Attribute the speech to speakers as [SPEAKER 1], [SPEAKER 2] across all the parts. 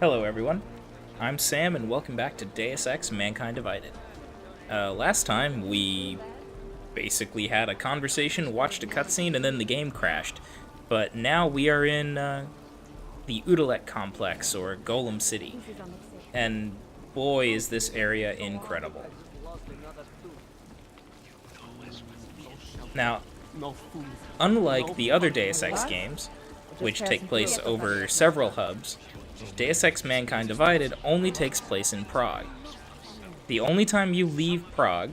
[SPEAKER 1] Hello everyone, I'm Sam and welcome back to Deus Ex Mankind Divided. Last time we basically had a conversation, watched a cutscene, and then the game crashed. But now we are in the Udalek complex, or Golem City. And boy is this area incredible. Now, unlike the other Deus Ex games, which take place over several hubs, Deus Ex Mankind Divided only takes place in Prague. The only time you leave Prague,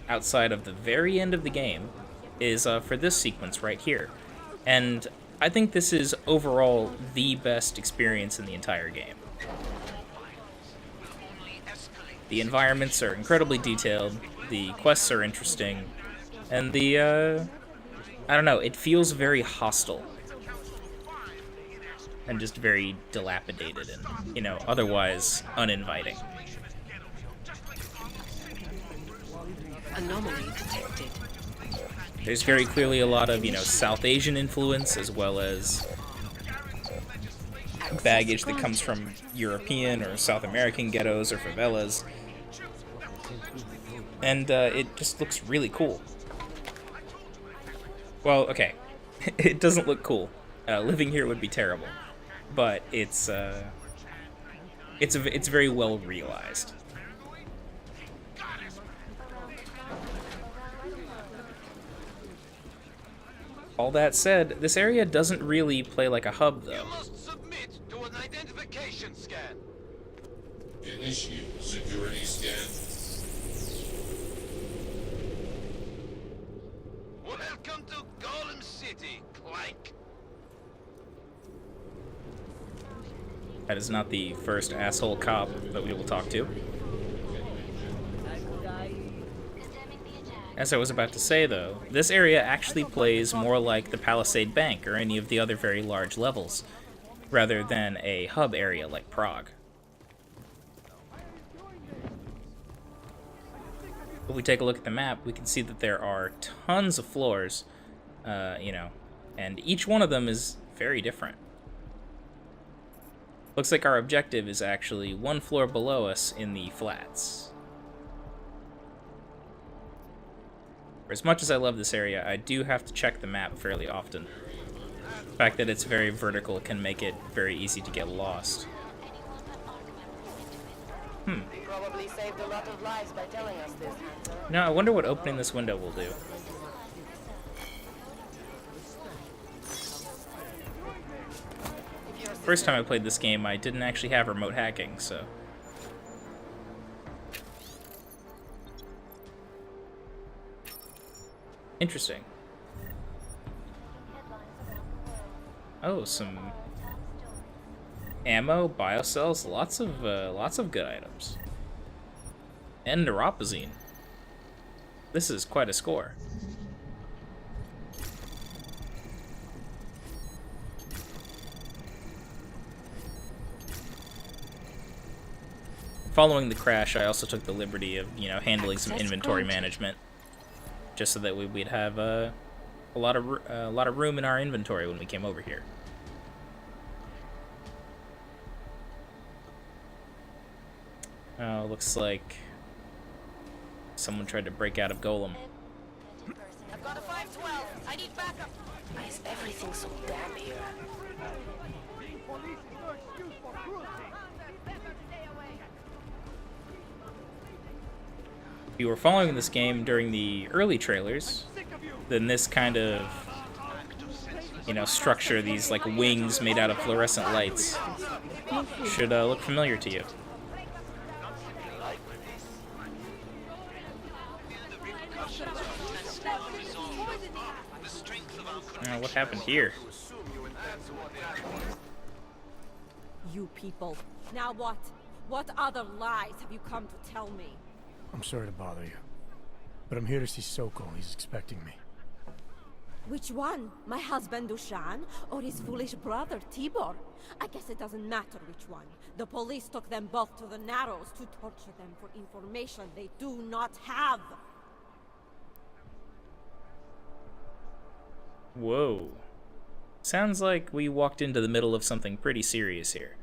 [SPEAKER 1] outside of the very end of the game, is for this sequence right here. And I think this is overall the best experience in the entire game. The environments are incredibly detailed, the quests are interesting, and I don't know, it feels very hostile. And just very dilapidated and, otherwise uninviting.
[SPEAKER 2] Anomaly detected.
[SPEAKER 1] There's very clearly a lot of, South Asian influence, as well as baggage that comes from European or South American ghettos or favelas. And it just looks really cool. Well, okay, it doesn't look cool. Living here would be terrible. But it's very well realized. All that said, this area doesn't really play like a hub, though.
[SPEAKER 3] You must submit to an identification scan.
[SPEAKER 4] Initiate security scan.
[SPEAKER 3] Welcome to Golem City, Clank.
[SPEAKER 1] That is not the first asshole cop that we will talk to. As I was about to say, though, this area actually plays more like the Palisade Bank or any of the other very large levels, rather than a hub area like Prague. If we take a look at the map, we can see that there are tons of floors, and each one of them is very different. Looks like our objective is actually one floor below us in the flats. For as much as I love this area, I do have to check the map fairly often. The fact that it's very vertical can make it very easy to get lost.
[SPEAKER 5] Probably saved a lot of lives by telling us this.
[SPEAKER 1] Now, I wonder what opening this window will do. First time I played this game, I didn't actually have remote hacking, so... Interesting. Oh, some ammo, biocells, lots of good items. And neuropazine. This is quite a score. Following the crash, I also took the liberty of, handling some inventory management, just so that we'd have a lot of room in our inventory when we came over here. Oh, looks like someone tried to break out of Golem.
[SPEAKER 5] I've got a 512. I need backup.
[SPEAKER 2] Why is everything so damn here?
[SPEAKER 1] If you were following this game during the early trailers, then this kind of, structure, these like wings made out of fluorescent lights, should look familiar to you. What happened here?
[SPEAKER 6] You people. Now what? What other lies have you come to tell me?
[SPEAKER 7] I'm sorry to bother you, but I'm here to see Sokol. He's expecting me.
[SPEAKER 6] Which one? My husband Dushan or his foolish brother Tibor? I guess it doesn't matter which one. The police took them both to the Narrows to torture them for information they do not have.
[SPEAKER 1] Whoa. Sounds like we walked into the middle of something pretty serious here.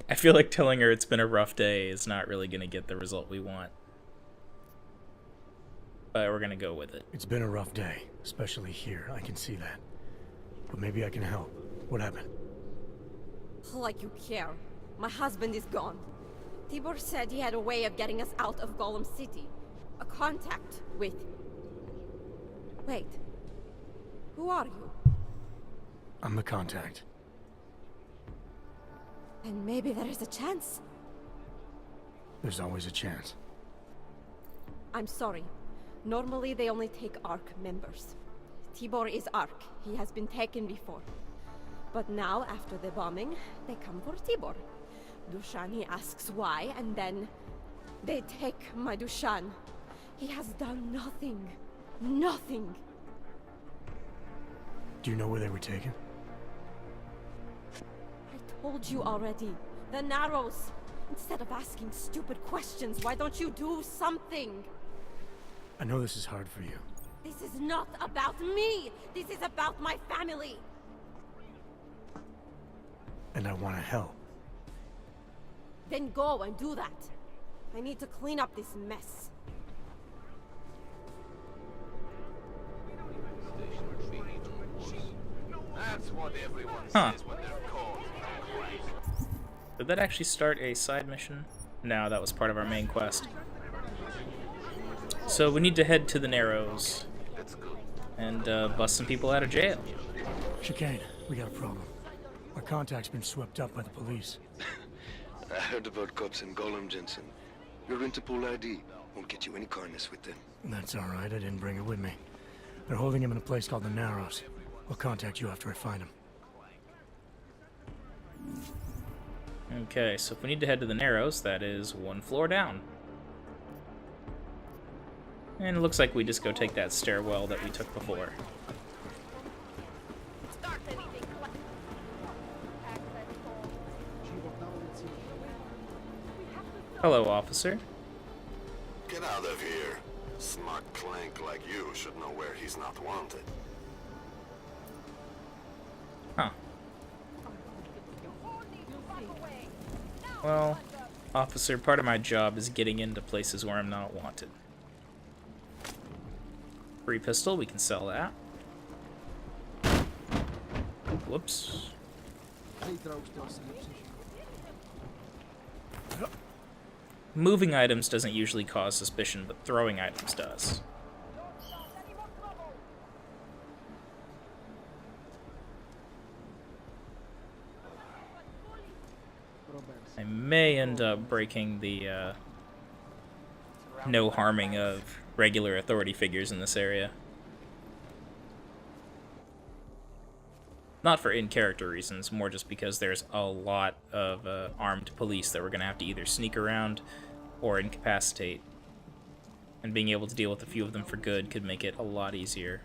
[SPEAKER 1] I feel like telling her it's been a rough day is not really going to get the result we want. But we're going to go with it.
[SPEAKER 7] It's been a rough day, especially here. I can see that. But maybe I can help. What happened?
[SPEAKER 6] Like you care. My husband is gone. Tibor said he had a way of getting us out of Golem City. A contact with... Wait. Who are you?
[SPEAKER 7] I'm the contact.
[SPEAKER 6] And maybe there is a chance.
[SPEAKER 7] There's always a chance.
[SPEAKER 6] I'm sorry. Normally they only take ARC members. Tibor is ARC. He has been taken before. But now, after the bombing, they come for Tibor. Dushan, he asks why, and then they take my Dushan. He has done nothing. Nothing.
[SPEAKER 7] Do you know where they were taken?
[SPEAKER 6] I told you already. The Narrows. Instead of asking stupid questions, why don't you do something?
[SPEAKER 7] I know this is hard for you.
[SPEAKER 6] This is not about me! This is about my family!
[SPEAKER 7] And I want to help.
[SPEAKER 6] Then go and do that. I need to clean up this mess.
[SPEAKER 3] That's what everyone
[SPEAKER 1] Huh.
[SPEAKER 3] says when they're called.
[SPEAKER 1] Did that actually start a side mission? No, that was part of our main quest. So we need to head to the Narrows and bust some people out of jail.
[SPEAKER 7] Chicane, we got a problem. Our contact's been swept up by the police.
[SPEAKER 4] I heard about cops in Adam Jensen. Your Interpol ID won't get you any kindness with them.
[SPEAKER 7] That's all right. I didn't bring it with me. They're holding him in a place called the Narrows. I'll contact you after I find him.
[SPEAKER 1] Okay, so if we need to head to the Narrows, that is one floor down. And it looks like we just go take that stairwell that we took before. Hello, officer.
[SPEAKER 8] Get out of here. Smart clank like you should know where he's not wanted.
[SPEAKER 1] Huh. Well, officer, part of my job is getting into places where I'm not wanted. Free pistol, we can sell that. Whoops. Moving items doesn't usually cause suspicion, but throwing items does. I may end up breaking the no harming of regular authority figures in this area. Not for in-character reasons, more just because there's a lot of armed police that we're going to have to either sneak around or incapacitate. And being able to deal with a few of them for good could make it a lot easier.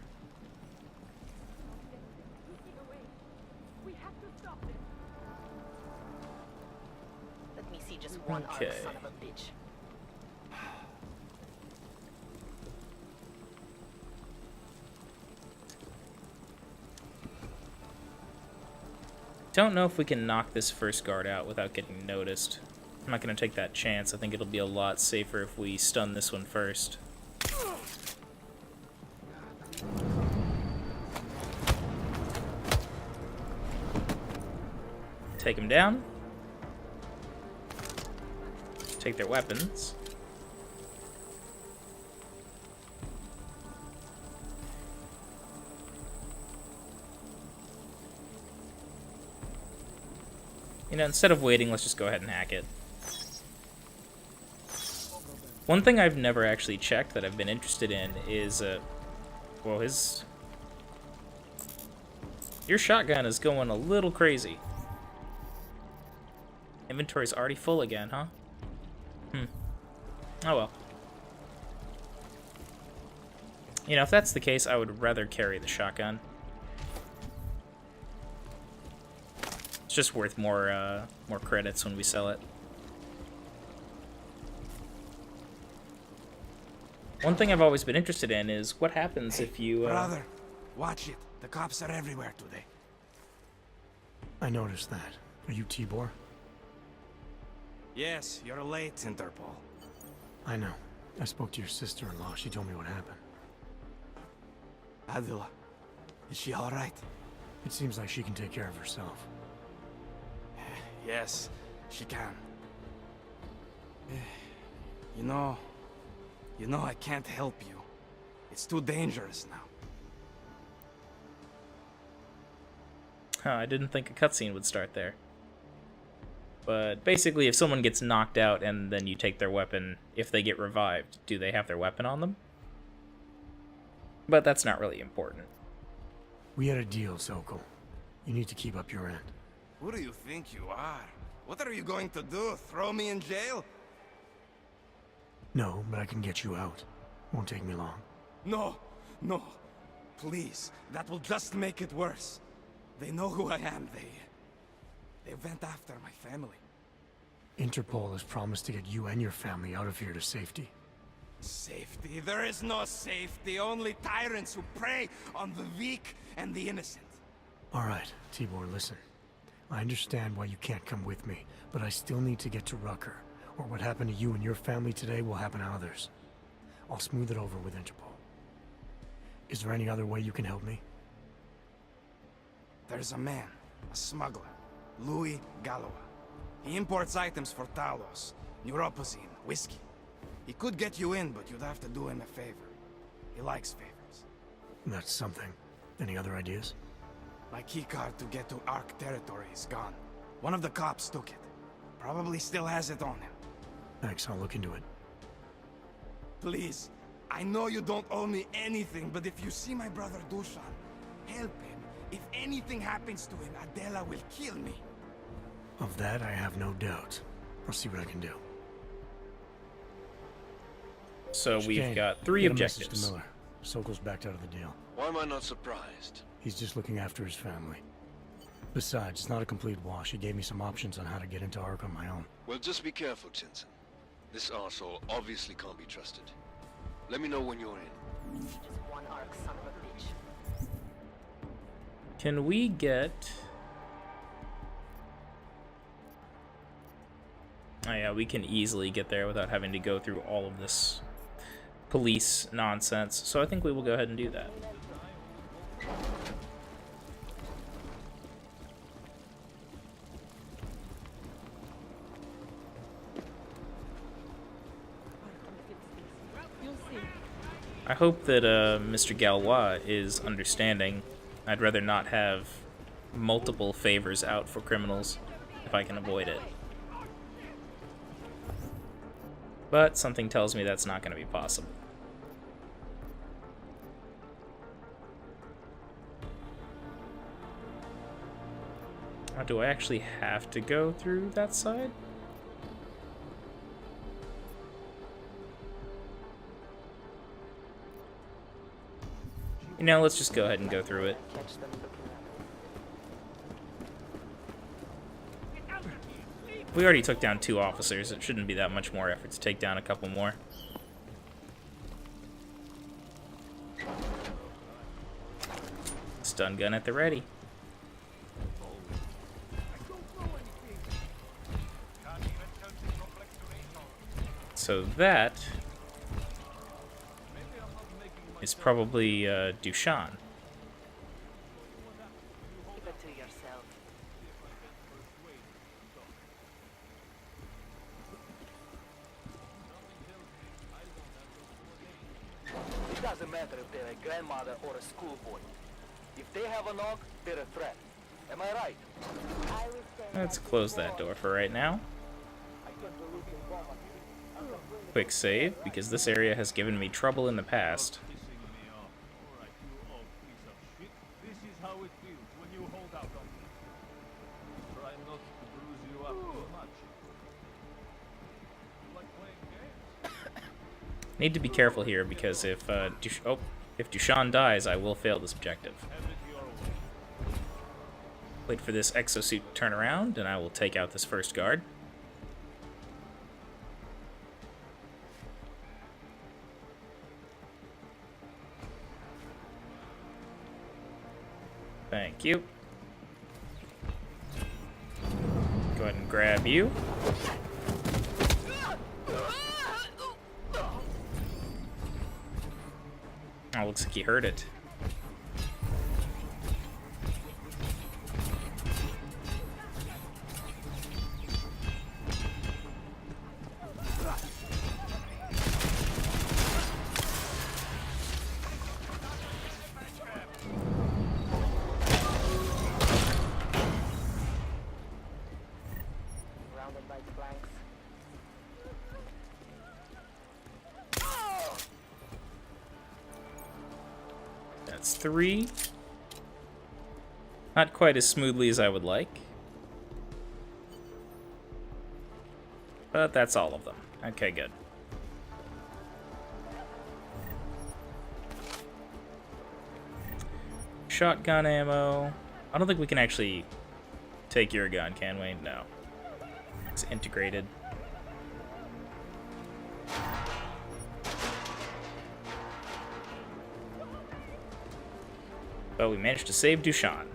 [SPEAKER 2] Let me see just one
[SPEAKER 1] Okay.
[SPEAKER 2] armed son of a bitch.
[SPEAKER 1] Don't know if we can knock this first guard out without getting noticed. I'm not going to take that chance. I think it'll be a lot safer if we stun this one first. Take him down. Take their weapons. You know, instead of waiting, let's just go ahead and hack it. One thing I've never actually checked that I've been interested in is, well, your shotgun is going a little crazy. Inventory's already full again, huh? Oh well. You know, if that's the case, I would rather carry the shotgun. It's just worth more credits when we sell it. One thing I've always been interested in is what happens if you...
[SPEAKER 9] Brother, watch it. The cops are everywhere today.
[SPEAKER 7] I noticed that. Are you Tibor?
[SPEAKER 9] Yes, you're late, Interpol.
[SPEAKER 7] I know. I spoke to your sister-in-law. She told me what happened.
[SPEAKER 9] Adila, is she all right?
[SPEAKER 7] It seems like she can take care of herself.
[SPEAKER 9] Yes, she can. You know I can't help you. It's too dangerous now.
[SPEAKER 1] Huh, I didn't think a cutscene would start there. But basically, if someone gets knocked out and then you take their weapon, if they get revived, do they have their weapon on them? But that's not really important.
[SPEAKER 7] We had a deal, Sokol. You need to keep up your end.
[SPEAKER 9] Who do you think you are? What are you going to do? Throw me in jail?
[SPEAKER 7] No, but I can get you out. Won't take me long.
[SPEAKER 9] No, no. Please, that will just make it worse. They know who I am. They went after my family.
[SPEAKER 7] Interpol has promised to get you and your family out of here to safety.
[SPEAKER 9] Safety? There is no safety. Only tyrants who prey on the weak and the innocent.
[SPEAKER 7] All right, Tibor, listen. I understand why you can't come with me, but I still need to get to Rucker, or what happened to you and your family today will happen to others. I'll smooth it over with Interpol. Is there any other way you can help me?
[SPEAKER 9] There's a man, a smuggler, Louis Galois. He imports items for Talos, neuropozyne, whiskey. He could get you in, but you'd have to do him a favor. He likes favors.
[SPEAKER 7] That's something. Any other ideas?
[SPEAKER 9] My keycard to get to Ark territory is gone. One of the cops took it. Probably still has it on him.
[SPEAKER 7] Thanks, I'll look into it.
[SPEAKER 9] Please, I know you don't owe me anything, but if you see my brother Dushan, help him. If anything happens to him, Adela will kill me.
[SPEAKER 7] Of that, I have no doubt. I'll see what I can do.
[SPEAKER 1] So we've
[SPEAKER 7] Chicane,
[SPEAKER 1] got 3
[SPEAKER 7] get a message
[SPEAKER 1] objectives.
[SPEAKER 7] to Miller. Sokol's backed out of the deal.
[SPEAKER 4] Why am I not surprised?
[SPEAKER 7] He's just looking after his family. Besides, it's not a complete wash. He gave me some options on how to get into Ark on my own.
[SPEAKER 4] Well, just be careful, Jensen. This arsehole obviously can't be trusted. Let me know when you're in.
[SPEAKER 2] Just one arc, son of a bitch.
[SPEAKER 1] Can we get... Oh yeah, we can easily get there without having to go through all of this police nonsense, so I think we will go ahead and do that. I hope that Mr. Galois is understanding. I'd rather not have multiple favors out for criminals if I can avoid it. But something tells me that's not going to be possible. Do I actually have to go through that side? You know, let's just go ahead and go through it.
[SPEAKER 5] Catch them looking at me.
[SPEAKER 1] We already took down 2 officers. It shouldn't be that much more effort to take down a couple more. Stun gun at the ready. So that is probably Dushan.
[SPEAKER 5] Keep it to yourself.
[SPEAKER 10] It doesn't matter if they're a grandmother or a schoolboy. If they have a knock, they're a threat. Am I right?
[SPEAKER 1] Let's close that door for right now. Quick save, because this area has given me trouble in the past. Need to be careful here because if Dushan dies, I will fail this objective. Wait for this exosuit to turn around, and I will take out this first guard. Thank you. Go ahead and grab you. looks like he heard it.
[SPEAKER 5] Surrounded by flanks.
[SPEAKER 1] That's 3. Not quite as smoothly as I would like. But that's all of them. Okay, good. Shotgun ammo. I don't think we can actually take your gun, can we? No. It's integrated. But we managed to save Dushan.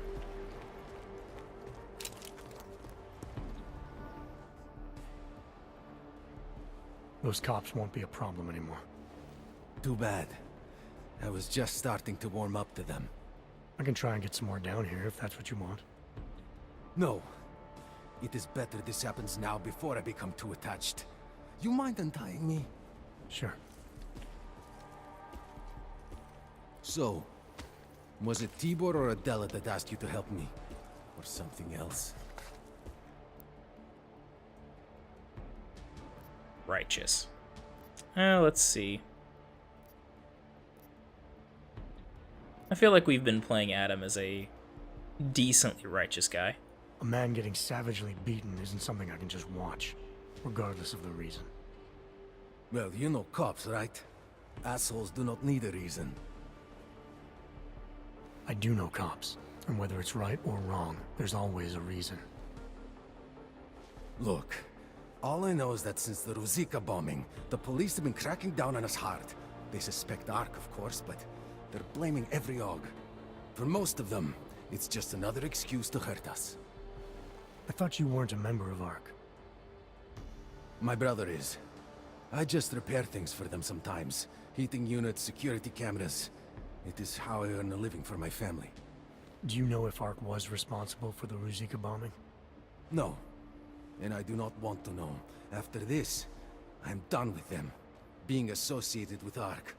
[SPEAKER 7] Those cops won't be a problem anymore.
[SPEAKER 11] Too bad. I was just starting to warm up to them.
[SPEAKER 7] I can try and get some more down here if that's what you want.
[SPEAKER 11] No. It is better this happens now before I become too attached. You mind untying me?
[SPEAKER 7] Sure.
[SPEAKER 11] So, was it Tibor or Adela that asked you to help me? Or something else?
[SPEAKER 1] Righteous. Let's see. I feel like we've been playing Adam as a decently righteous guy.
[SPEAKER 7] A man getting savagely beaten isn't something I can just watch, regardless of the reason.
[SPEAKER 11] Well, you know cops, right? Assholes do not need a reason.
[SPEAKER 7] I do know cops, and whether it's right or wrong, there's always a reason.
[SPEAKER 11] Look, all I know is that since the Ruzicka bombing, the police have been cracking down on us hard. They suspect Ark, of course, but they're blaming every AUG. For most of them, it's just another excuse to hurt us.
[SPEAKER 7] I thought you weren't a member of Ark.
[SPEAKER 11] My brother is. I just repair things for them sometimes. Heating units, security cameras. It is how I earn a living for my family.
[SPEAKER 7] Do you know if Ark was responsible for the Ruzicka bombing?
[SPEAKER 11] No. And I do not want to know. After this, I'm done with them. Being associated with Ark.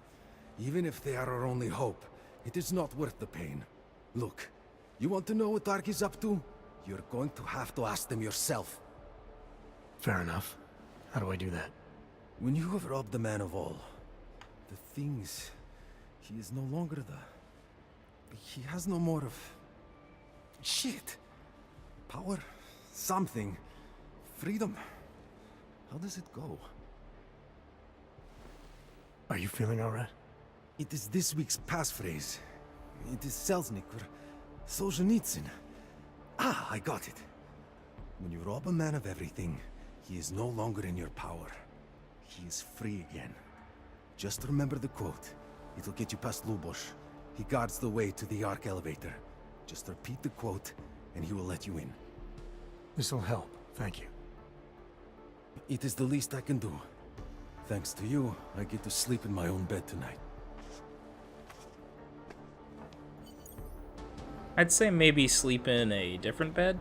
[SPEAKER 11] Even if they are our only hope, it is not worth the pain. Look, you want to know what Ark is up to? You're going to have to ask them yourself.
[SPEAKER 7] Fair enough. How do I do that?
[SPEAKER 11] When you have robbed the man of all, the things... He is no longer the... He has no more of... Shit! Power? Something. Freedom. How does it go?
[SPEAKER 7] Are you feeling alright?
[SPEAKER 11] It is this week's passphrase. It is Selznick or Solzhenitsyn. Ah, I got it. When you rob a man of everything, he is no longer in your power. He is free again. Just remember the quote. It'll get you past Lubosh. He guards the way to the Ark elevator. Just repeat the quote, and he will let you in.
[SPEAKER 7] This'll help, thank you.
[SPEAKER 11] It is the least I can do. Thanks to you, I get to sleep in my own bed tonight.
[SPEAKER 1] I'd say maybe sleep in a different bed.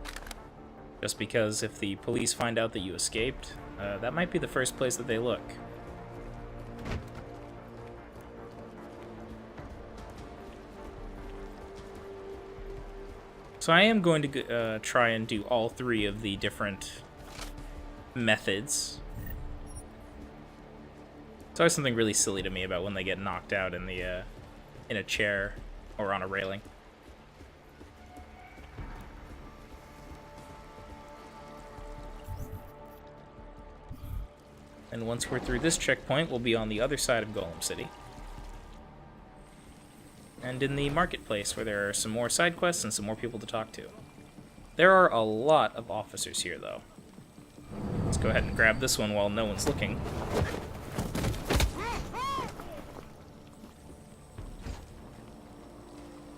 [SPEAKER 1] Just because if the police find out that you escaped, that might be the first place that they look. So I am going to try and do all 3 of the different methods. It's always something really silly to me about when they get knocked out in the in a chair or on a railing. And once we're through this checkpoint, we'll be on the other side of Golem City. And in the marketplace, where there are some more side quests and some more people to talk to. There are a lot of officers here, though. Let's go ahead and grab this one while no one's looking.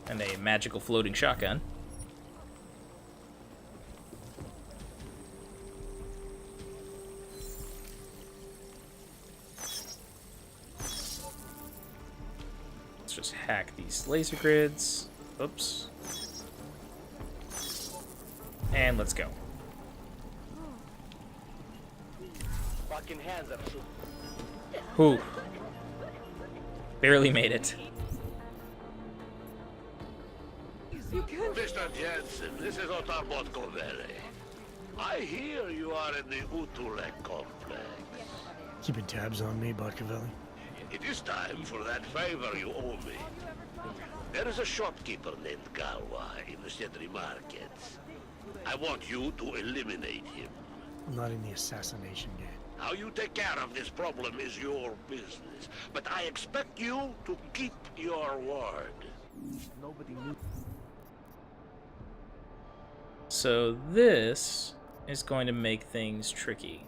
[SPEAKER 1] And a magical floating shotgun. let's just hack these laser grids. Oops. And let's go.
[SPEAKER 10] Fucking hands up, shoot.
[SPEAKER 1] Whew. Barely made it.
[SPEAKER 3] Mr. Jensen, this is Otar Botkovere. I hear you are in the Utulek complex.
[SPEAKER 7] Keeping tabs on me, Barkavelli?
[SPEAKER 3] It is time for that favor you owe me. There is a shopkeeper named Galwa in the city markets. I want you to eliminate him.
[SPEAKER 7] I'm not in the assassination game.
[SPEAKER 3] How you take care of this problem is your business, but I expect you to keep your word.
[SPEAKER 10] Nobody knew.
[SPEAKER 1] So this is going to make things tricky.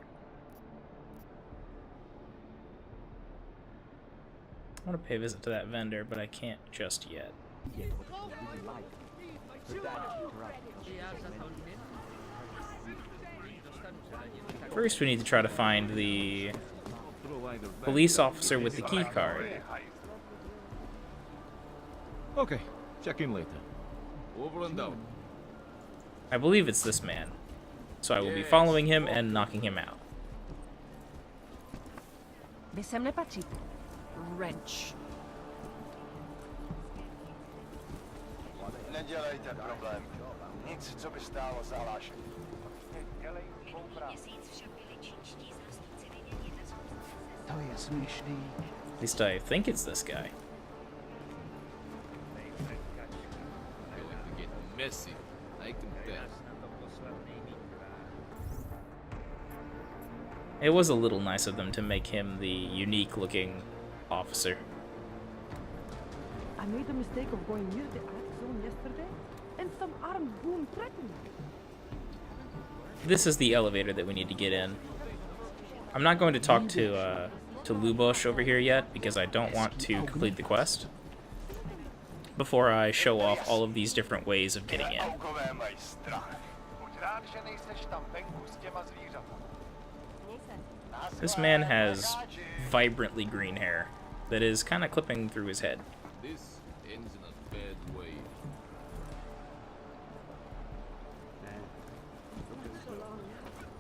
[SPEAKER 1] I want to pay a visit to that vendor, but I can't just yet. First, we need to try to find the police officer with the key card.
[SPEAKER 12] Okay, check in later. Over and out.
[SPEAKER 1] I believe it's this man, so I will be following him and knocking him out.
[SPEAKER 6] Wrench.
[SPEAKER 1] At least I think it's this guy.
[SPEAKER 12] Going to get messy. I can tell.
[SPEAKER 1] It was a little nice of them to make him the unique-looking officer.
[SPEAKER 13] I made the mistake of going near the art zone yesterday, and some armed goon threatened me.
[SPEAKER 1] This is the elevator that we need to get in. I'm not going to talk to Lubosh over here yet, because I don't want to complete the quest before I show off all of these different ways of getting in. This man has vibrantly green hair that is kind of clipping through his head.
[SPEAKER 12] This ends in a bad way.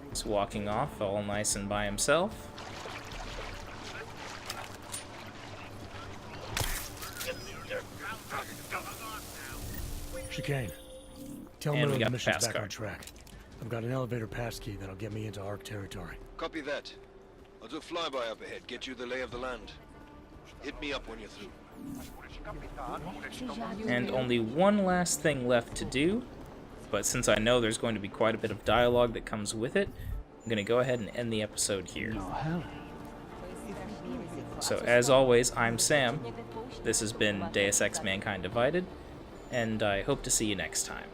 [SPEAKER 1] He's walking off all nice and by himself.
[SPEAKER 7] Chicane. Tell
[SPEAKER 1] And
[SPEAKER 7] me
[SPEAKER 1] we
[SPEAKER 7] when the
[SPEAKER 1] got the
[SPEAKER 7] mission's
[SPEAKER 1] pass
[SPEAKER 7] back on
[SPEAKER 1] card.
[SPEAKER 7] track. I've got an elevator passkey that'll get me into ARC territory.
[SPEAKER 4] Copy that. I'll do a flyby up ahead, get you the lay of the land. Hit me up when you're through.
[SPEAKER 1] And only one last thing left to do, but since I know there's going to be quite a bit of dialogue that comes with it, I'm going to go ahead and end the episode here. So as always, I'm Sam. This has been Deus Ex Mankind Divided, and I hope to see you next time.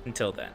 [SPEAKER 1] Until then.